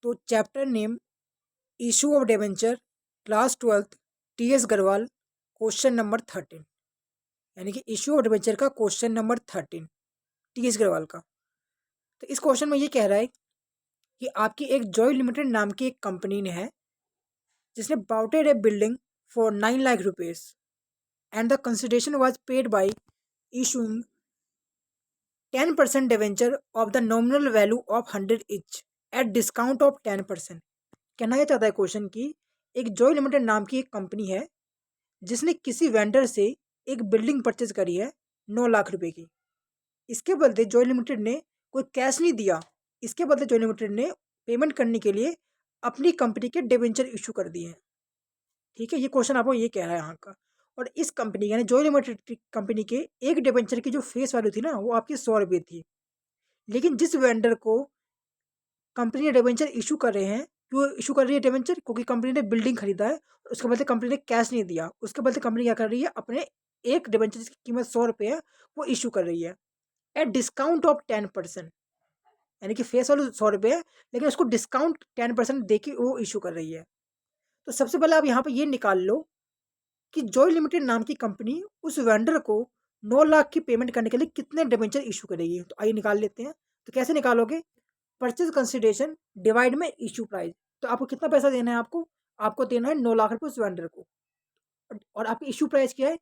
तो chapter name issue of debenture, class 12th, T.S.. Garhwal, question number 13, यानी कि issue of debenture का question number 13 T.S.. Garhwal का। तो इस क्वेश्चन में ये कह रहा है कि आपकी एक जॉय लिमिटेड नाम की एक कंपनी ने है जिसने bought a building for 9 lakh rupees and the consideration was paid by issuing 10% debenture of the nominal value of 100 each at discount of 10%। कहना यह चाहता है क्वेश्चन की एक जॉय लिमिटेड नाम की एक कंपनी है जिसने किसी वेंडर से एक बिल्डिंग परचेज करी है 9 लाख रुपए की। इसके बदले जॉय लिमिटेड ने कोई कैश नहीं दिया, इसके बदले जॉय लिमिटेड ने पेमेंट करने के लिए अपनी कंपनी के डिवेंचर इशू कर दिए हैं। ठीक है, ये क्वेश्चन आपको ये कह रहा है यहाँ का। और इस कंपनी यानी जॉय लिमिटेड की कंपनी के एक डिवेंचर की जो फेस वैल्यू थी ना वो आपकी 100 रुपये थी। लेकिन जिस वेंडर को कंपनी ने डिवेंचर इशू कर रहे हैं, क्यों इशू कर रही है डिवेंचर? क्योंकि कंपनी ने बिल्डिंग खरीदा है, उसके बदले कंपनी ने कैश नहीं दिया, उसके बदले कंपनी क्या कर रही है अपने एक डिवेंचर जिसकी कीमत 100 रुपये है वो इशू कर रही है एट डिस्काउंट ऑफ 10%। यानी कि फेस वैल्यू 100 रुपये है लेकिन उसको डिस्काउंट 10% दे के वो इशू कर रही है। तो सबसे पहले आप यहाँ पे ये निकाल लो कि जॉय लिमिटेड नाम की कंपनी उस वेंडर को 9 लाख की पेमेंट करने के लिए कितने डिवेंचर इशू करेगी। तो आइए निकाल लेते हैं। तो कैसे निकालोगे? परचेज कंसिडरेशन डिवाइड में इशू प्राइस। तो आपको कितना पैसा देना है? आपको देना है 9 लाख रुपये उस वेंडर को। और आपकी इशू प्राइस क्या है?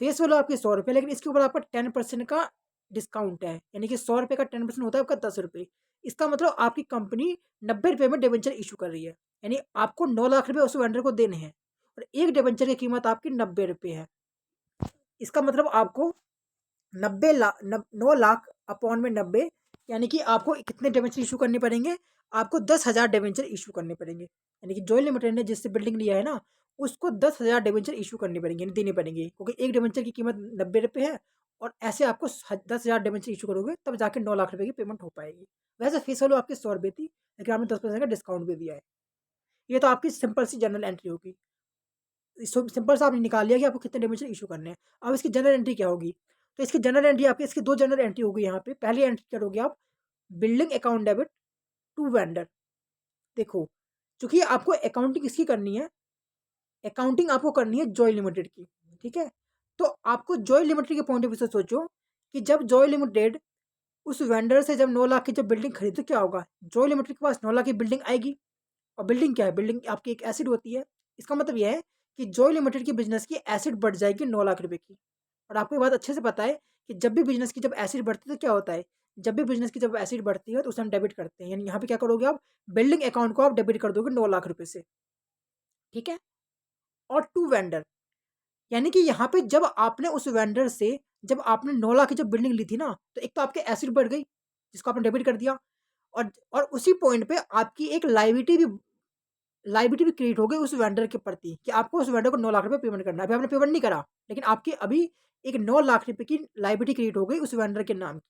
फेस वैल्यू आपकी 100 रुपये, लेकिन इसके ऊपर आपका 10% का डिस्काउंट है, यानी कि 100 रुपये का 10% होता है आपका 10 रुपये। इसका मतलब आपकी कंपनी 90 रुपये में डिवेंचर इशू कर रही है, यानी आपको 9 लाख रुपये उस वेंडर को देने हैं और एक डिवेंचर की कीमत आपकी 90 रुपये है। इसका मतलब आपको 9 लाख अपॉन में 90, यानी कि आपको कितने डिवेंचर इशू करने पड़ेंगे? आपको 10,000 डिवेंचर इशू करने पड़ेंगे। यानी कि जॉय लिमिटेड ने जिससे बिल्डिंग लिया है ना उसको 10,000 डिवेंचर इशू करने पड़ेंगे, यानी देने पड़ेंगे, क्योंकि एक डिवेंचर की कीमत 90 रुपये है और ऐसे आपको 10,000 डिवेंचर इशू करोगे तब जाके 9 लाख रुपये की पेमेंट हो पाएगी। वैसे फीस वैल्यू आपकी 100 रुपये थी, लेकिन आपने 10% का डिस्काउंट भी दिया है। ये तो आपकी सिंपल सी जनरल एंट्री होगी। सिंपल सा आपने निकाल लिया कि आपको कितने डिवेंचर इशू करने हैं। अब इसकी जनरल एंट्री क्या होगी? तो इसकी जनरल एंट्री आपकी इसकी 2 जनरल एंट्री होगी यहाँ पे। पहली एंट्री करोगे आप building account debit to vendor. देखो, चूंकि आपको अकाउंटिंग किसकी करनी है? अकाउंटिंग आपको करनी है जॉय लिमिटेड की। ठीक है, तो आपको जॉय लिमिटेड के पॉइंट ऑफ व्यू से सोचो कि जब जॉय लिमिटेड उस वेंडर से जब 9 लाख की जब बिल्डिंग खरीदो क्या होगा? जॉय लिमिटेड के पास 9 लाख की बिल्डिंग आएगी। और बिल्डिंग क्या है? बिल्डिंग आपकी एक एसिड होती है। इसका मतलब यह है कि जॉय लिमिटेड की बिजनेस की एसिड बढ़ जाएगी 9 लाख रुपए की। और आपको ये बात अच्छे से पता है कि जब भी बिजनेस की जब एसिड बढ़ती है तो क्या होता है? जब भी बिजनेस की जब एसिड बढ़ती है तो उसे हम डेबिट करते हैं, यानी यहाँ पे क्या करोगे आप? बिल्डिंग अकाउंट को आप डेबिट कर दोगे 9 लाख रुपए से। ठीक है, और टू वेंडर, यानी कि यहाँ पे जब आपने उस वेंडर से जब आपने 9 लाख की जब बिल्डिंग ली थी ना तो एक तो आपके एसिड बढ़ गई जिसको आपने डेबिट कर दिया, और उसी पॉइंट पे आपकी एक लाइबिलिटी भी क्रिएट हो गई उस वेंडर के प्रति कि आपको उस वेंडर को 9 लाख रुपए पेमेंट करना है। अभी आपने पेमेंट नहीं करा, लेकिन आपकी अभी एक 9 लाख रुपए की लाइबिलिटी क्रिएट हो गई उस वेंडर के नाम की।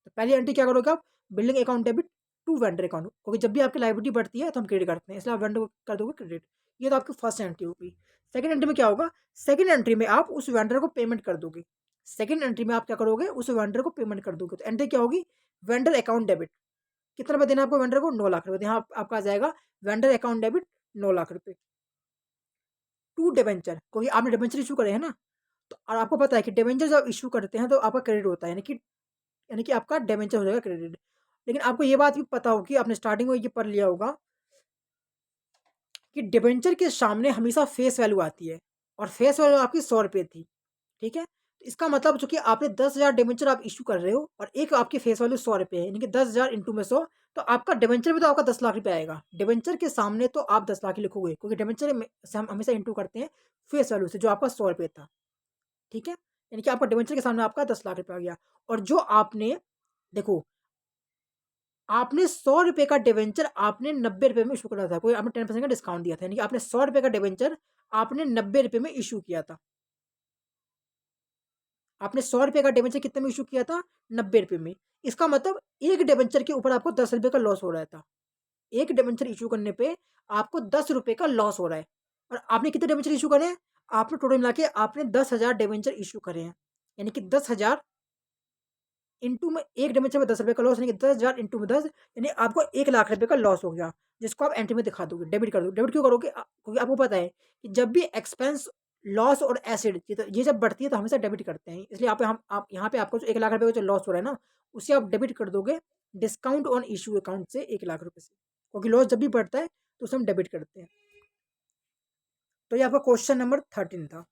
तो पहली एंट्री क्या करोगे आप? Building account debit to vendor account, क्योंकि जब भी आपकी लाइबिलिटी बढ़ती है तो हम क्रेडिट करते हैं, इसलिए आप वेंडर को कर दोगे क्रेडिट। ये तो आपकी फर्स्ट एंट्री होगी। सेकंड एंट्री में क्या होगा? सेकंड एंट्री में आप उस वेंडर को पेमेंट कर दोगे। सेकंड एंट्री में आप क्या करोगे? उस वेंडर को पेमेंट कर दोगे। तो एंट्री क्या होगी? Vendor account debit. कितना रुपये देना है आपको वेंडर को? 9 लाख रुपये। यहाँ आपका आ जाएगा वेंडर अकाउंट डेबिट 9 लाख रुपये टू डिवेंचर, क्योंकि आपने डिवेंचर इशू करे हैं ना। तो और आपको पता है कि डिवेंचर जब इशू करते हैं तो आपका क्रेडिट होता है, यानी कि आपका डिवेंचर हो जाएगा क्रेडिट। लेकिन आपको ये बात भी पता होगी, आपने स्टार्टिंग में ये पढ़ लिया होगा कि डिवेंचर के सामने हमेशा फेस वैल्यू आती है और फेस वैल्यू आपकी 100 रुपये थी। ठीक है, तो इसका मतलब चूंकि आपने 10,000 डिवेंचर आप इशू कर रहे हो और एक आपकी फेस वैल्यू 100 रुपये है, यानी कि 10,000 इंटू में 100, तो आपका डिवेंचर भी तो आपका 10 लाख रुपये आएगा। डिवेंचर के सामने तो आप 10 लाख ही लिखोगे, क्योंकि डिवेंचर से हम हमेशा इंटू करते हैं फेस वैल्यू से जो आपका 100 रुपये था। ठीक है, यानी कि आपका डिवेंचर के सामने आपका 10 लाख रुपये आ गया। और जो आपने देखो, आपने 100 रुपये का डिवेंचर आपने 90 रुपये में इशू करा था, कोई आपने 10% का डिस्काउंट दिया था, यानी कि आपने 100 रुपये का डिवेंचर आपने 90 रुपये में इशू किया था। आपने 100 रुपये का डिवेंचर कितने में इशू किया था? 90 रुपये में। इसका मतलब एक डिवेंचर के ऊपर आपको 10 रुपये का लॉस हो रहा था। एक डिवेंचर इशू करने पे आपको 10 रुपये का लॉस हो रहा है। और आपने कितने डिवेंचर इशू करे हैं? आपने टोटल मिला के आपने 10,000 डिवेंचर इशू करे हैं, यानी कि 10,000 इंटू में एक डिबेंचर में 10 रुपये का लॉस, यानी कि 10,000 इंटू में 10, यानी आपको 1 लाख रुपये का लॉस हो गया, जिसको आप एंट्री में दिखा दोगे, डेबिट कर दोगे। डेबिट क्यों करोगे? क्योंकि आपको पता है कि जब भी एक्सपेंस, लॉस और एसिड ये जब बढ़ती है तो हमेशा डेबिट करते हैं, इसलिए आप यहाँ पे आपको जो 1 लाख रुपये का जो लॉस हो रहा है ना, उसे आप डेबिट कर दोगे डिस्काउंट ऑन इशू अकाउंट से 1 लाख रुपये से, क्योंकि लॉस जब भी बढ़ता है तो उसे हम डेबिट करते हैं। तो ये आपका क्वेश्चन नंबर 13 था।